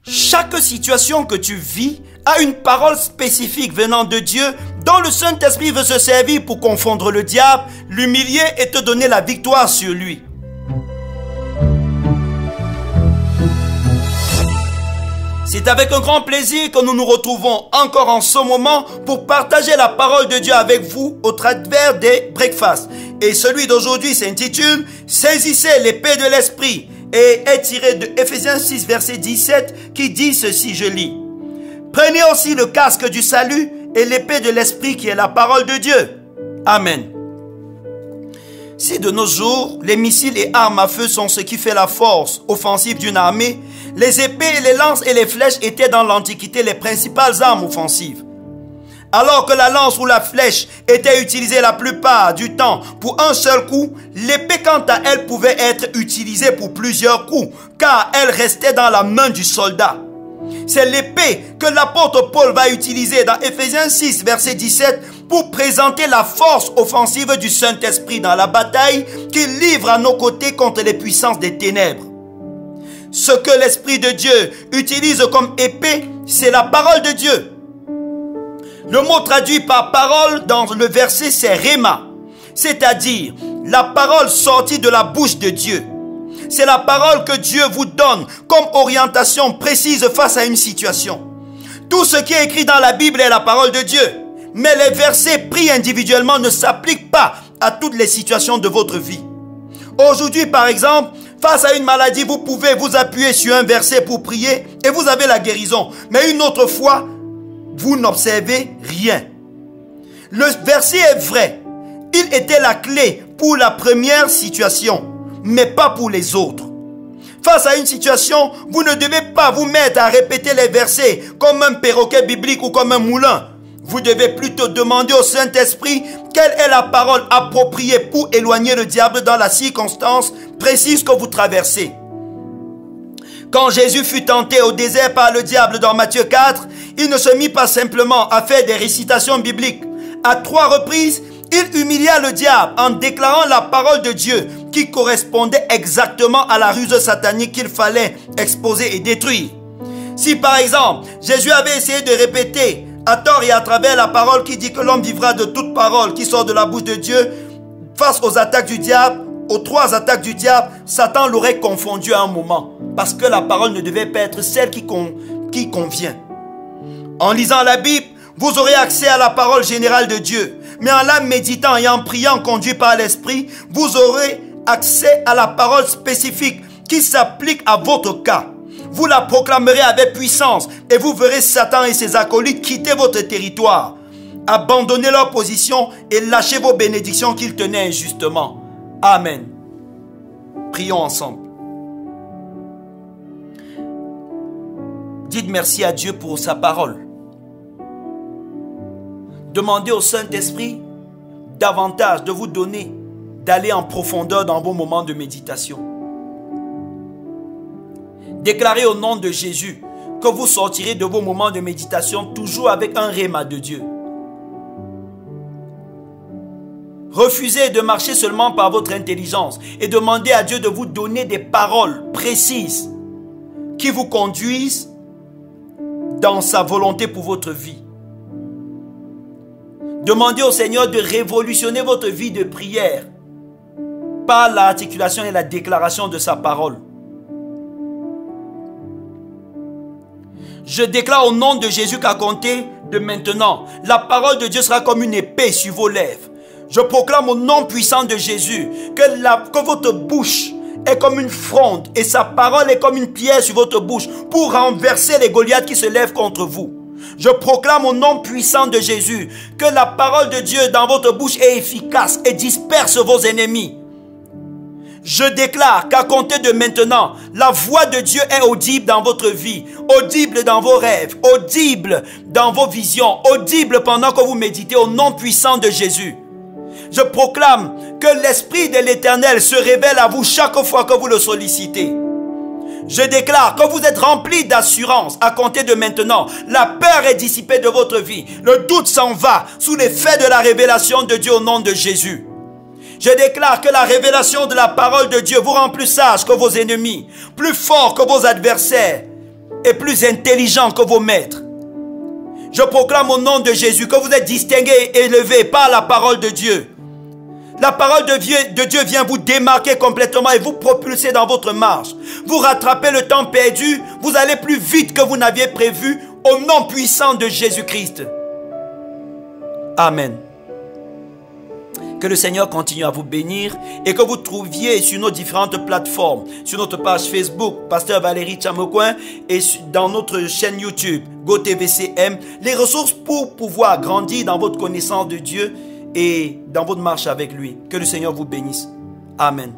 Chaque situation que tu vis a une parole spécifique venant de Dieu dont le Saint-Esprit veut se servir pour confondre le diable, l'humilier et te donner la victoire sur lui. C'est avec un grand plaisir que nous nous retrouvons encore en ce moment pour partager la parole de Dieu avec vous au travers des breakfasts. Et celui d'aujourd'hui s'intitule « Saisissez l'épée de l'esprit » et est tiré de Ephésiens 6 verset 17 qui dit ceci, je lis. « Prenez aussi le casque du salut et l'épée de l'esprit qui est la parole de Dieu. » Amen. Si de nos jours, les missiles et armes à feu sont ce qui fait la force offensive d'une armée, les épées, les lances et les flèches étaient dans l'Antiquité les principales armes offensives. Alors que la lance ou la flèche était utilisée la plupart du temps pour un seul coup, l'épée quant à elle pouvait être utilisée pour plusieurs coups, car elle restait dans la main du soldat. C'est l'épée que l'apôtre Paul va utiliser dans Ephésiens 6 verset 17 pour présenter la force offensive du Saint-Esprit dans la bataille qu'il livre à nos côtés contre les puissances des ténèbres. Ce que l'Esprit de Dieu utilise comme épée, c'est la parole de Dieu. Le mot traduit par parole dans le verset, c'est Réma, c'est-à-dire la parole sortie de la bouche de Dieu. C'est la parole que Dieu vous donne comme orientation précise face à une situation. Tout ce qui est écrit dans la Bible est la parole de Dieu, mais les versets pris individuellement ne s'appliquent pas à toutes les situations de votre vie. Aujourd'hui, par exemple, face à une maladie, vous pouvez vous appuyer sur un verset pour prier et vous avez la guérison. Mais une autre fois, vous n'observez rien. Le verset est vrai. Il était la clé pour la première situation, mais pas pour les autres. Face à une situation, vous ne devez pas vous mettre à répéter les versets comme un perroquet biblique ou comme un moulin. Vous devez plutôt demander au Saint-Esprit quelle est la parole appropriée pour éloigner le diable dans la circonstance précise que vous traversez. Quand Jésus fut tenté au désert par le diable dans Matthieu 4, il ne se mit pas simplement à faire des récitations bibliques. À 3 reprises, il humilia le diable en déclarant la parole de Dieu qui correspondait exactement à la ruse satanique qu'il fallait exposer et détruire. Si par exemple, Jésus avait essayé de répéter à tort et à travers la parole qui dit que l'homme vivra de toute parole qui sort de la bouche de Dieu, face aux attaques du diable, aux 3 attaques du diable, Satan l'aurait confondu à un moment. Parce que la parole ne devait pas être celle qui convient. En lisant la Bible, vous aurez accès à la parole générale de Dieu. Mais en la méditant et en priant conduit par l'Esprit, vous aurez accès à la parole spécifique qui s'applique à votre cas. Vous la proclamerez avec puissance et vous verrez Satan et ses acolytes quitter votre territoire, abandonner leur position et lâcher vos bénédictions qu'ils tenaient injustement. Amen. Prions ensemble. Dites merci à Dieu pour sa parole. Demandez au Saint-Esprit davantage de vous donner, d'aller en profondeur dans vos moments de méditation. Déclarez au nom de Jésus que vous sortirez de vos moments de méditation toujours avec un réma de Dieu. Refusez de marcher seulement par votre intelligence et demandez à Dieu de vous donner des paroles précises qui vous conduisent dans sa volonté pour votre vie. Demandez au Seigneur de révolutionner votre vie de prière par l'articulation et la déclaration de sa parole. Je déclare au nom de Jésus qu'à compter de maintenant, la parole de Dieu sera comme une épée sur vos lèvres. Je proclame au nom puissant de Jésus que votre bouche est comme une fronde et sa parole est comme une pierre sur votre bouche pour renverser les Goliaths qui se lèvent contre vous. Je proclame au nom puissant de Jésus que la parole de Dieu dans votre bouche est efficace et disperse vos ennemis. Je déclare qu'à compter de maintenant, la voix de Dieu est audible dans votre vie, audible dans vos rêves, audible dans vos visions, audible pendant que vous méditez au nom puissant de Jésus. Je proclame que l'Esprit de l'Éternel se révèle à vous chaque fois que vous le sollicitez. Je déclare que vous êtes remplis d'assurance à compter de maintenant. La peur est dissipée de votre vie. Le doute s'en va sous l'effet de la révélation de Dieu au nom de Jésus. Je déclare que la révélation de la parole de Dieu vous rend plus sage que vos ennemis, plus fort que vos adversaires, et plus intelligent que vos maîtres. Je proclame au nom de Jésus que vous êtes distingués et élevés par la parole de Dieu. La parole de Dieu vient vous démarquer complètement et vous propulser dans votre marche. Vous rattrapez le temps perdu, vous allez plus vite que vous n'aviez prévu au nom puissant de Jésus-Christ. Amen. Que le Seigneur continue à vous bénir et que vous trouviez sur nos différentes plateformes, sur notre page Facebook, Pasteur Valérie Tchamocoin, et dans notre chaîne YouTube, GoTVCM, les ressources pour pouvoir grandir dans votre connaissance de Dieu et dans votre marche avec lui. Que le Seigneur vous bénisse. Amen.